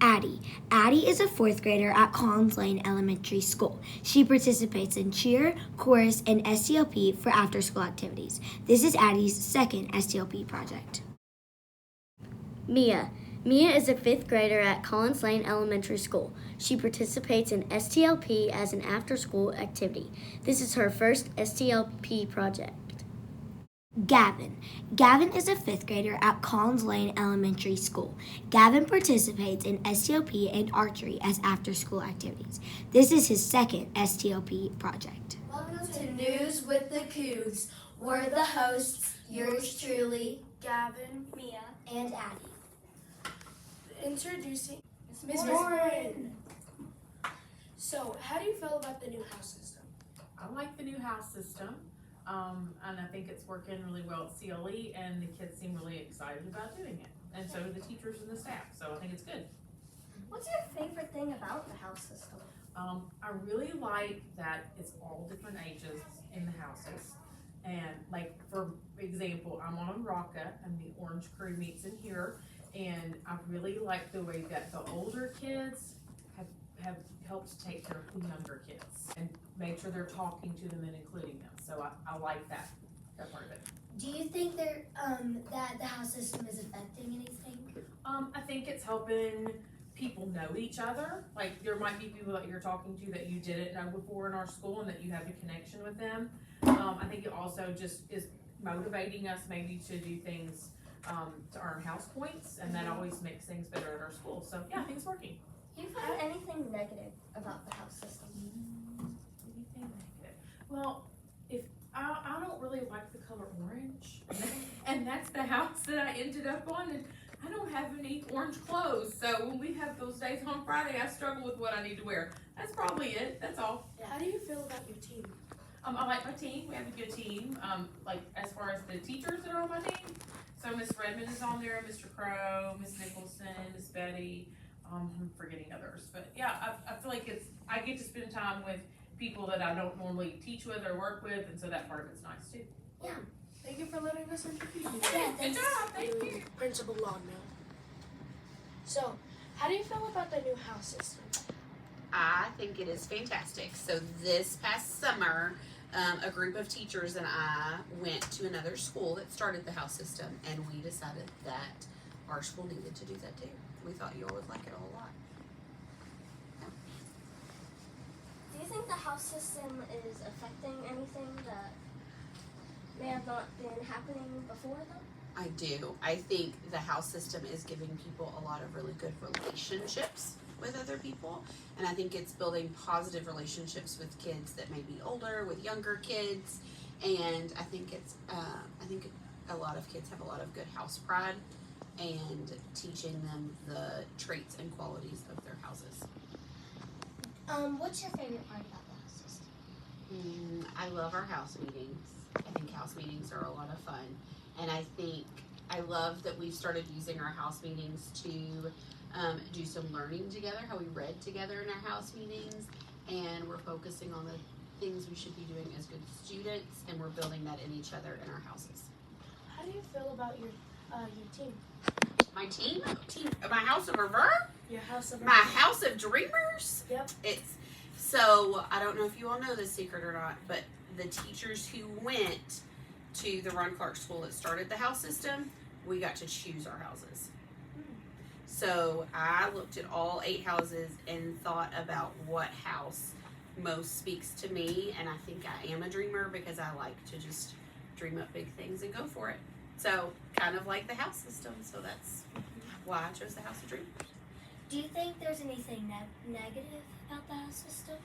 Addie. Addie is a fourth grader at Collins Lane Elementary School. She participates in cheer, chorus, and STLP for after school activities. This is Addie's second STLP project. Mia. Mia is a fifth grader at Collins Lane Elementary School. She participates in STLP as an after school activity. This is her first STLP project. Gavin. Gavin is a fifth grader at Collins Lane Elementary School. Gavin participates in STLP and archery as after school activities. This is his second STLP project. Welcome to News with the Cougs. We're the hosts, yours truly, Gavin, Mia, and Addie. Introducing Ms. Warren. So, how do you feel about the new house system? I like the new house system, and I think it's working really well at CLE, and the kids seem really excited about doing it, and so do the teachers and the staff, so I think it's good. What's your favorite thing about the house system? I really like that it's all different ages in the houses, and like, for example, I'm on Rocca, and the Orange Crew meets in here, and I really like the way that the older kids have helped take care of the younger kids and make sure they're talking to them and including them. So I like that part of it. Do you think that the house system is affecting anything? I think it's helping people know each other. Like, there might be people that you're talking to that you didn't know before in our school and that you have a connection with them. I think it also just is motivating us maybe to do things to earn house points, and that always makes things better at our school. So yeah, I think it's working. Do you find anything negative about the house system? Anything negative? Well, if I don't really like the color orange, and that's the house that I ended up on, and I don't have any orange clothes. So when we have those days on Friday, I struggle with what I need to wear. That's probably it. That's all. How do you feel about your team? I like my team. We have a good team. Like, as far as the teachers that are on my team. So Miss Redmond is on there, Mr. Crow, Miss Nicholson, Miss Betty. I'm forgetting others, but yeah, I feel like I get to spend time with people that I don't normally teach with or work with, and so that part of it's nice too. Yeah. Thank you for letting us introduce you. Yeah, Good job, thank you. Principal Long now. So, how do you feel about the new house system? I think it is fantastic. So this past summer, a group of teachers and I went to another school that started the house system, and we decided that our school needed to do that too. We thought you all would like it a whole lot. Do you think the house system is affecting anything that may have not been happening before, though? I do. I think the house system is giving people a lot of really good relationships with other people, and I think it's building positive relationships with kids that may be older, with younger kids, and I think I think a lot of kids have a lot of good house pride, and teaching them the traits and qualities of their houses. What's your favorite part about the house system? I love our house meetings. I think house meetings are a lot of fun, and I love that we've started using our house meetings to do some learning together, how we read together in our house meetings, and we're focusing on the things we should be doing as good students, and we're building that in each other in our houses. How do you feel about your team? My team, my house of Revere, Your house of my house of dreamers. Yep. So I don't know if you all know this secret or not, but the teachers who went to the Ron Clark school that started the house system, we got to choose our houses. So I looked at all 8 houses and thought about what house most speaks to me, and I think I am a dreamer because I like to just dream up big things and go for it. So kind of like the house system, so that's why I chose the house of dreamers. Do you think there's anything negative about the house system?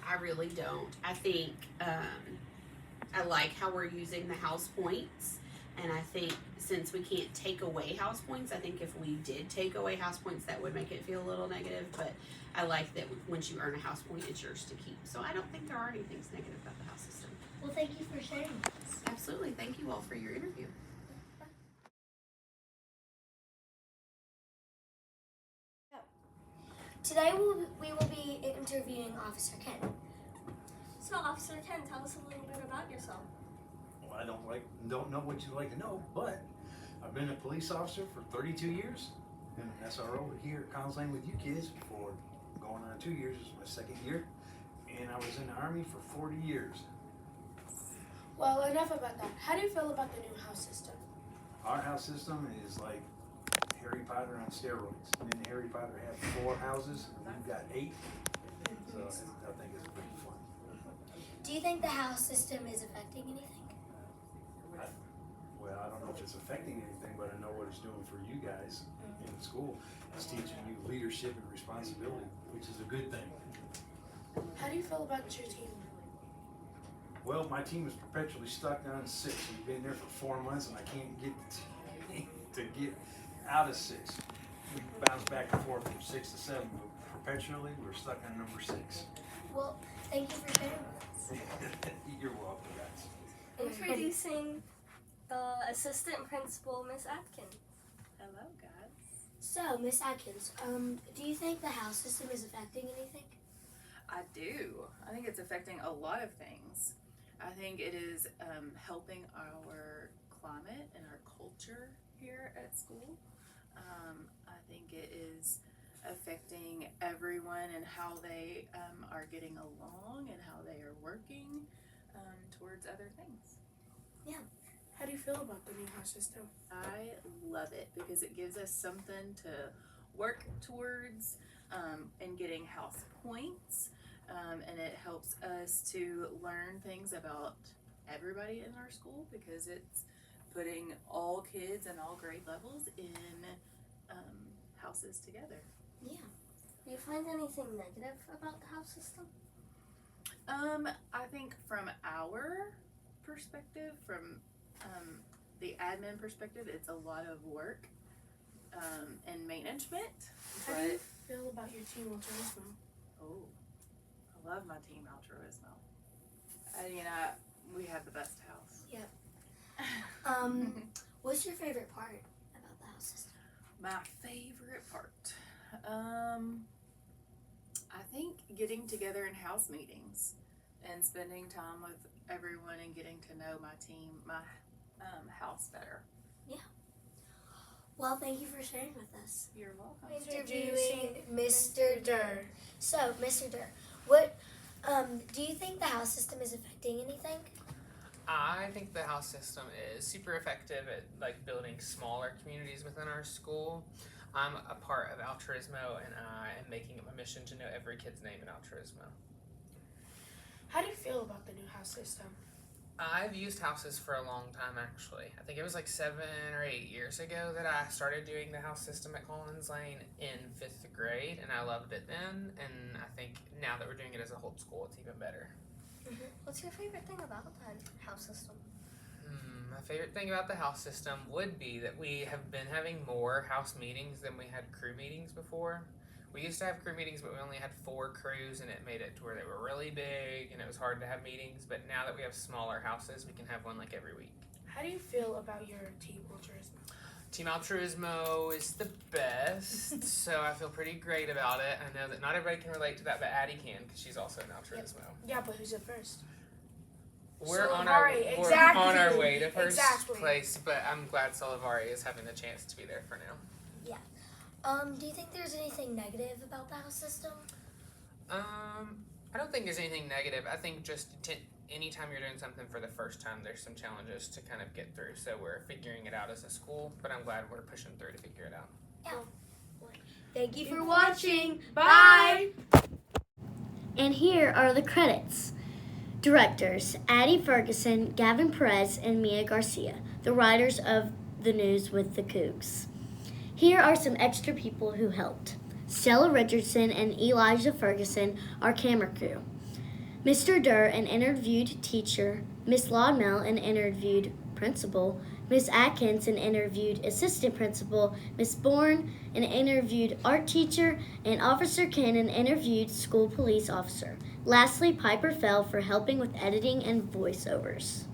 I really don't. I think I like how we're using the house points, and I think since we can't take away house points, I think if we did take away house points, that would make it feel a little negative, but I like that once you earn a house point, it's yours to keep. So I don't think there are any things negative about the house system. Well, thank you for sharing this. Absolutely. Thank you all for your interview. Today we will be interviewing Officer Ken. So, Officer Ken, tell us a little bit about yourself. Well, I don't know what you'd like to know, but I've been a police officer for 32 years, been an SRO here at Cougs Lane with you kids for going on 2 years. This is my second year, and I was in the Army for 40 years. Well, enough about that. How do you feel about the new house system? Our house system is like Harry Potter on steroids. And then Harry Potter had 4 houses, and we've got 8. So I think it's pretty fun. Do you think the house system is affecting anything? Well, I don't know if it's affecting anything, but I know what it's doing for you guys in school. It's teaching you leadership and responsibility, which is a good thing. How do you feel about your team? Well, my team is perpetually stuck on 6. We've been there for 4 months, and I can't get the team to get out of 6. We bounce back and forth from 6 to 7, but perpetually we're stuck on number 6. Well, thank you for sharing with us. You're welcome, guys. Introducing the assistant principal, Miss Atkins. Hello, guys. So, Miss Atkins, do you think the house system is affecting anything? I do. I think it's affecting a lot of things. I think it is helping our climate and our culture here at school. I think it is affecting everyone and how they are getting along and how they are working towards other things. How do you feel about the new house system? I love it because it gives us something to work towards and getting house points, and it helps us to learn things about everybody in our school because it's putting all kids and all grade levels in houses together. Yeah. Do you find anything negative about the house system? I think from our perspective, from the admin perspective, it's a lot of work and management. How do you But feel about your team altruismo? oh, I love my team altruismo. We have the best house. What's your favorite part about the house system? My favorite part, I think getting together in house meetings and spending time with everyone and getting to know my team, my house better. Well, thank you for sharing with us. You're welcome. Interviewing Mr. Durr. So, Mr. Durr, what do you think the house system is affecting anything? I think the house system is super effective at like building smaller communities within our school. I'm a part of Altruismo, and I am making it my mission to know every kid's name in Altruismo. How do you feel about the new house system? I've used houses for a long time, actually. I think it was like 7 or 8 years ago that I started doing the house system at Collins Lane in 5th grade, and I loved it then, and I think now that we're doing it as a whole school, it's even better. What's your favorite thing about the house system? My favorite thing about the house system would be that we have been having more house meetings than we had crew meetings before. We used to have crew meetings, but we only had 4 crews, and it made it to where they were really big, and it was hard to have meetings. But now that we have smaller houses, we can have one like every week. How do you feel about your team altruismo? Team Altruismo is the best, so I feel pretty great about it. I know that not everybody can relate to that, but Addie can, because she's also an Altruismo. Yeah, but who's at first? We're Solivari, on our exactly. way to first Exactly. place, but I'm glad Solivari is having the chance to be there for now. Do you think there's anything negative about the house system? I don't think there's anything negative. I think just anytime you're doing something for the first time, there's some challenges to kind of get through. So we're figuring it out as a school, but I'm glad we're pushing through to figure it out. Thank you for watching. Bye! And here are the credits. Directors, Addie Ferguson, Gavin Perez, and Mia Garcia, the writers of the news with the Cougs. Here are some extra people who helped. Stella Richardson and Elijah Ferguson, our camera crew. Mr. Durr, an interviewed teacher. Miss Laudmel, an interviewed principal. Miss Atkins, an interviewed assistant principal. Miss Bourne, an interviewed art teacher. And Officer Ken, an interviewed school police officer. Lastly, Piper Fell for helping with editing and voiceovers.